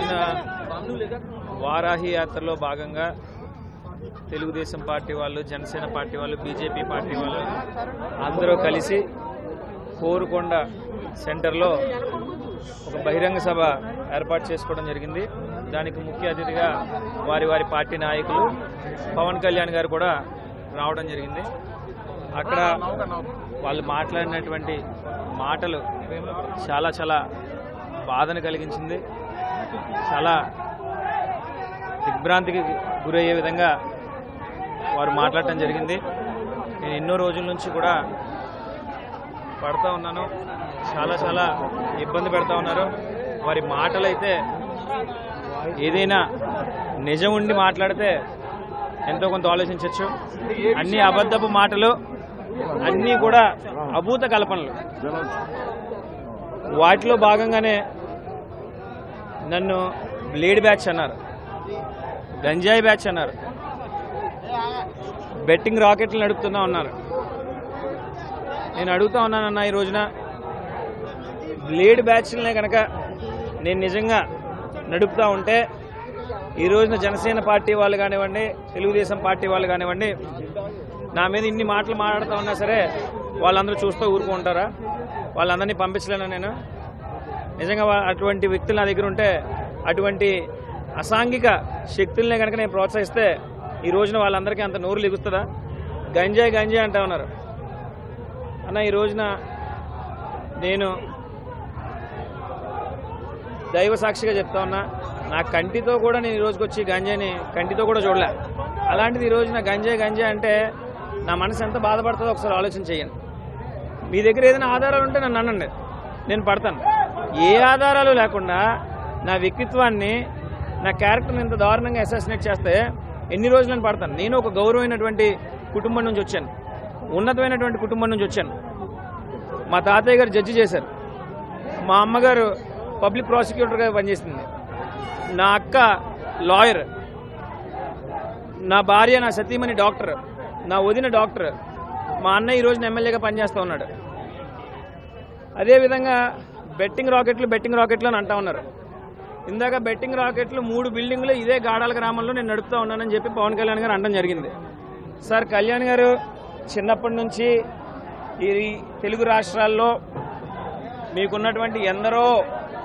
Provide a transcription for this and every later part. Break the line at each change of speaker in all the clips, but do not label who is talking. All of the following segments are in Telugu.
రోజున వారాహి యాత్రలో భాగంగా తెలుగుదేశం పార్టీ వాళ్ళు, జనసేన పార్టీ వాళ్ళు, బీజేపీ పార్టీ వాళ్ళు అందరూ కలిసి కోరుకొండ సెంటర్లో ఒక బహిరంగ సభ ఏర్పాటు చేసుకోవడం జరిగింది. దానికి ముఖ్య అతిథిగా వారి పార్టీ నాయకులు పవన్ కళ్యాణ్ గారు కూడా రావడం జరిగింది. అక్కడ వాళ్ళు మాట్లాడినటువంటి మాటలు చాలా చాలా బాధను కలిగించింది. చాలా దిగ్భ్రాంతికి గురయ్యే విధంగా వారు మాట్లాడటం జరిగింది. నేను ఎన్నో రోజుల నుంచి కూడా పడుతూ ఉన్నాను. చాలా చాలా ఇబ్బంది పెడతా ఉన్నారు. వారి మాటలైతే ఏదైనా నిజం ఉండి మాట్లాడితే ఎంతో కొంత ఆలోచించవచ్చు. అన్ని అబద్ధపు మాటలు, అన్నీ కూడా అభూత కల్పనలు. వాటిలో భాగంగానే నన్ను బ్లేడ్ బ్యాచ్ అన్నారు, గంజాయి బ్యాచ్ అన్నారు, బెట్టింగ్ రాకెట్లు నడుపుతున్నా ఉన్నారు. నేను అడుగుతా ఉన్నానన్నా, ఈ రోజున బ్లేడ్ బ్యాచ్లనే కనుక నేను నిజంగా నడుపుతా ఉంటే ఈ రోజున జనసేన పార్టీ వాళ్ళు కానివ్వండి, తెలుగుదేశం పార్టీ వాళ్ళు కానివ్వండి, నా మీద ఇన్ని మాటలు మాట్లాడుతూ ఉన్నా సరే వాళ్ళందరూ చూస్తూ ఊరుకుంటారా? వాళ్ళందరినీ పంపించలేను నేను. నిజంగా అటువంటి వ్యక్తులు నా దగ్గర ఉంటే, అటువంటి అసాంఘిక శక్తులనే కనుక నేను ప్రోత్సహిస్తే ఈ రోజున వాళ్ళందరికీ అంత నోరు లెగుస్తుందా? గంజాయి గంజాయి అంటా ఉన్నారు అన్న. ఈ రోజున నేను దైవ సాక్షిగా చెప్తా ఉన్నా, నా కంటితో కూడా నేను ఈ రోజుకి వచ్చి గంజాయిని కంటితో కూడా చూడలే. అలాంటిది ఈ రోజున గంజాయి గంజాయి అంటే నా మనసు ఎంత బాధపడుతుందో ఒకసారి ఆలోచన చేయండి. మీ దగ్గర ఏదైనా ఆధారాలు ఉంటే నన్ను అనండి, నేను పడతాను. ఏ ఆధారాలు లేకుండా నా వ్యక్తిత్వాన్ని, నా క్యారెక్టర్ని ఇంత దారుణంగా అసాసినేట్ చేస్తే ఎన్ని రోజులు నేను పడతాను? నేను ఒక గౌరవమైనటువంటి కుటుంబం నుంచి వచ్చాను, ఉన్నతమైనటువంటి కుటుంబం నుంచి వచ్చాను. మా తాతయ్య గారు జడ్జి చేశారు, మా అమ్మగారు పబ్లిక్ ప్రాసిక్యూటర్గా పనిచేసింది, నా అక్క లాయర్, నా భార్య, నా సతీమణి డాక్టర్, నా వదిన డాక్టర్, మా అన్నయ్య ఈ రోజున ఎమ్మెల్యేగా పనిచేస్తూ ఉన్నాడు. అదేవిధంగా బెట్టింగ్ రాకెట్లు అని అంటా ఉన్నారు. ఇందాక బెట్టింగ్ రాకెట్లు 3 బిల్డింగ్లు ఇదే గాడాల గ్రామంలో నేను నడుపుతా ఉన్నానని చెప్పి పవన్ కళ్యాణ్ గారు అనడం జరిగింది. సార్, కళ్యాణ్ గారు చిన్నప్పటి నుంచి ఈ తెలుగు రాష్ట్రాల్లో మీకున్నటువంటి ఎందరో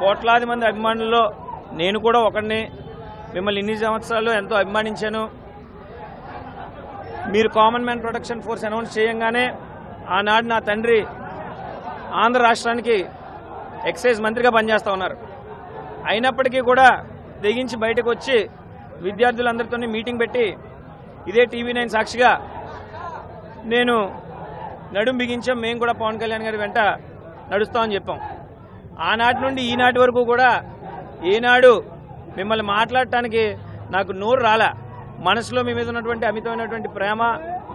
కోట్లాది మంది అభిమానుల్లో నేను కూడా ఒకడిని. మిమ్మల్ని ఇన్ని సంవత్సరాల్లో ఎంతో అభిమానించాను. మీరు common man protection force announce చేయంగానే ఆనాడు నా తండ్రి ఆంధ్ర రాష్ట్రానికి ఎక్సైజ్ మంత్రిగా పనిచేస్తూ ఉన్నారు. అయినప్పటికీ కూడా తెగించి బయటకు వచ్చి విద్యార్థులందరితో మీటింగ్ పెట్టి ఇదే TV9 సాక్షిగా నేను నడుం బిగించాం. మేము కూడా పవన్ కళ్యాణ్ గారి వెంట నడుస్తామని చెప్పాం. ఆనాటి నుండి ఈనాటి వరకు కూడా ఏనాడు మిమ్మల్ని మాట్లాడటానికి నాకు నోరు రాలా. మనసులో మీ మీద ఉన్నటువంటి అమితమైనటువంటి ప్రేమ,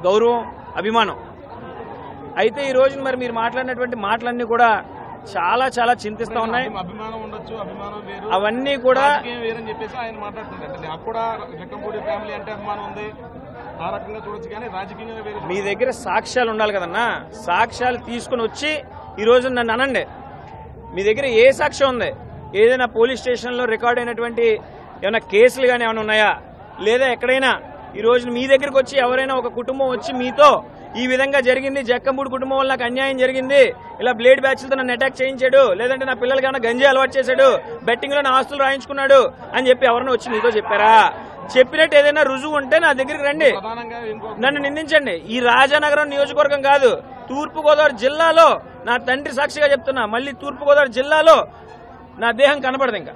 గౌరవం, అభిమానం. అయితే ఈ రోజు మరి మీరు మాట్లాడినటువంటి మాటలన్నీ కూడా చాలా చాలా చింతిస్తా ఉన్నాయి. అవన్నీ కూడా మీ దగ్గర సాక్ష్యాలు ఉండాలి కదన్నా. సాక్ష్యాలు తీసుకుని వచ్చి ఈ రోజు నన్ను అనండి. మీ దగ్గర ఏ సాక్ష్యం ఉంది? ఏదైనా పోలీస్ స్టేషన్లో రికార్డ్ అయినటువంటి ఏమైనా కేసులు కానీ ఏమైనా ఉన్నాయా? లేదా ఎక్కడైనా ఈ రోజు మీ దగ్గరకు వచ్చి ఎవరైనా ఒక కుటుంబం వచ్చి మీతో ఈ విధంగా జరిగింది, జక్కంపూడి కుటుంబం వల్ల నాకు అన్యాయం జరిగింది, ఇలా బ్లేడ్ బ్యాచ్లతో నన్ను అటాక్ చేయించాడు, లేదంటే నా పిల్లలకైనా గంజాయి అలవాటు చేశాడు, బెట్టింగ్ లో నా ఆస్తులు రాయించుకున్నాడు అని చెప్పి ఎవరైనా వచ్చి మీతో చెప్పారా? చెప్పినట్టు ఏదైనా రుజువు ఉంటే నా దగ్గరికి రండి, నన్ను నిందించండి. ఈ రాజానగరం నియోజకవర్గం కాదు, తూర్పుగోదావరి జిల్లాలో నా తండ్రి సాక్షిగా చెప్తున్నా, మళ్ళీ తూర్పుగోదావరి జిల్లాలో నా దేహం కనపడదు. ఇంకా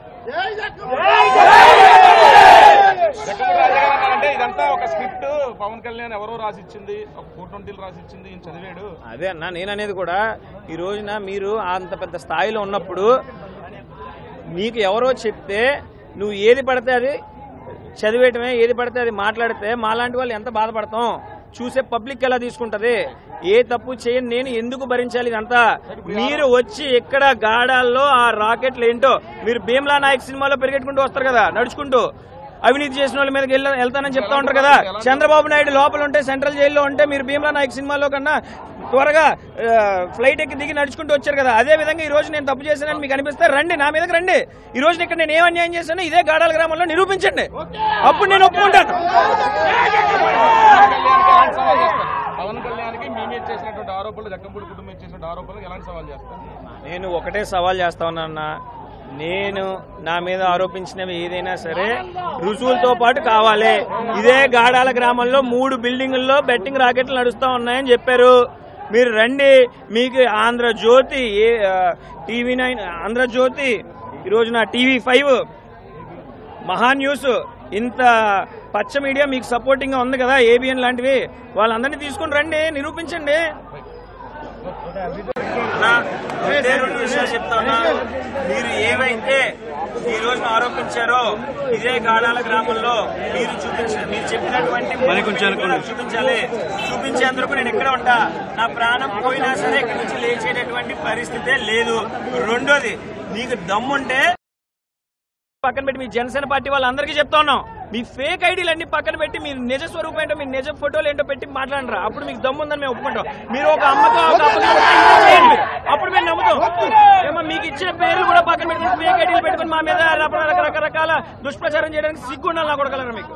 ఇదంతా ఒక స్క్రిప్ట్ పవన్ కళ్యాణ్ ఎవరో రాసిచ్చింది, ఒక 420 రాసిచ్చింది, చదివాడు.
అదే అన్న నేను అనేది కూడా. ఈ రోజున మీరు అంత పెద్ద స్థాయిలో ఉన్నప్పుడు మీకు ఎవరో చెప్తే నువ్వు ఏది పడితే అది చదివేయటమే, ఏది పడితే అది మాట్లాడితే మాలాంటి వాళ్ళు ఎంత బాధపడతాం? చూసే పబ్లిక్ ఎలా తీసుకుంటది? ఏ తప్పు చేయని నేను ఎందుకు భరించాలి ఇదంతా? మీరు వచ్చి ఇక్కడ గాడాల్లో ఆ రాకెట్లు ఏంటో, మీరు భీమ్లా నాయక్ సినిమాలో పరిగెట్టుకుంటూ వస్తారు కదా నడుచుకుంటూ, అవినీతి చేసిన వాళ్ళ మీదకి వెళ్తానని చెప్తా ఉంటారు కదా. చంద్రబాబు నాయుడు లోపల ఉంటే, సెంట్రల్ జైల్లో ఉంటే, మీరు భీమ్లా నాయక్ సినిమాలో కన్నా త్వరగా ఫ్లైట్ ఎక్కి దిగి నడుచుకుంటూ వచ్చారు కదా, అదే విధంగా ఈ రోజు నేను తప్పు చేశానని మీకు అనిపిస్తే రండి, నా మీదకి రండి. ఈ రోజు ఇక్కడ నేను ఏం అన్యాయం చేశానో ఇదే గాడాల గ్రామంలో నిరూపించండి, అప్పుడు నేను ఒప్పుకుంటాను.
పవన్ కళ్యాణ్కి మీ మీద చేసినటువంటి ఆరోపణలు, జక్కంపూడి కుటుంబం చేసినటువంటి ఆరోపణలు ఎలాంటి సవాల్ చేస్తారు?
నేను ఒకటే సవాల్ చేస్తా ఉన్నా, నేను నా మీద ఆరోపించినవి ఏదైనా సరే రుజువులతో పాటు కావాలి. ఇదే గాడాల గ్రామంలో 3 బిల్డింగుల్లో బెట్టింగ్ రాకెట్లు నడుస్తా ఉన్నాయని చెప్పారు. మీరు రండి, మీకు ఆంధ్రజ్యోతి, TV9, ఆంధ్రజ్యోతి, ఈరోజు నా TV5, మహాన్యూస్, ఇంత పచ్చ మీడియా మీకు సపోర్టింగ్ గా ఉంది కదా, ABN లాంటివి, వాళ్ళందరినీ తీసుకుని రండి, నిరూపించండి. చెప్తాను, మీరు ఏవైతే ఈ రోజున ఆరోపించారో ఇదే గాడాల గ్రామంలో మీరు చెప్పినటువంటి చూపించాలి. చూపించేందుకు నేను ఎక్కడ ఉంటా, నా ప్రాణం పోయినా సరే ఇక్కడి నుంచి లేచేటటువంటి పరిస్థితే లేదు. రెండోది, నీకు దమ్ముంటే పక్కన పెట్టి మీ జనసేన పార్టీ వాళ్ళందరికీ చెప్తా ఉన్నాం, మీ ఫేక్ ఐడీలు అన్ని పక్కన పెట్టి మీరు నిజ స్వరూపం ఏంటో, మీ నిజ ఫోటోలు ఏంటో పెట్టి మాట్లాడరా, అప్పుడు మీకు దమ్ము ఉందని మేము ఒప్పుకుంటాం. మీరు ఒక అమ్మతో అప్పుడు మేము నమ్ముతాం. ఏమో మీకు ఇచ్చిన పేర్లు కూడా పక్కన పెట్టుకుని ఫేక్ ఐడీలు పెట్టుకుని మా మీద రకరకాల దుష్ప్రచారం చేయడానికి సిగ్గుండాలి నా కొడగలరా మీకు.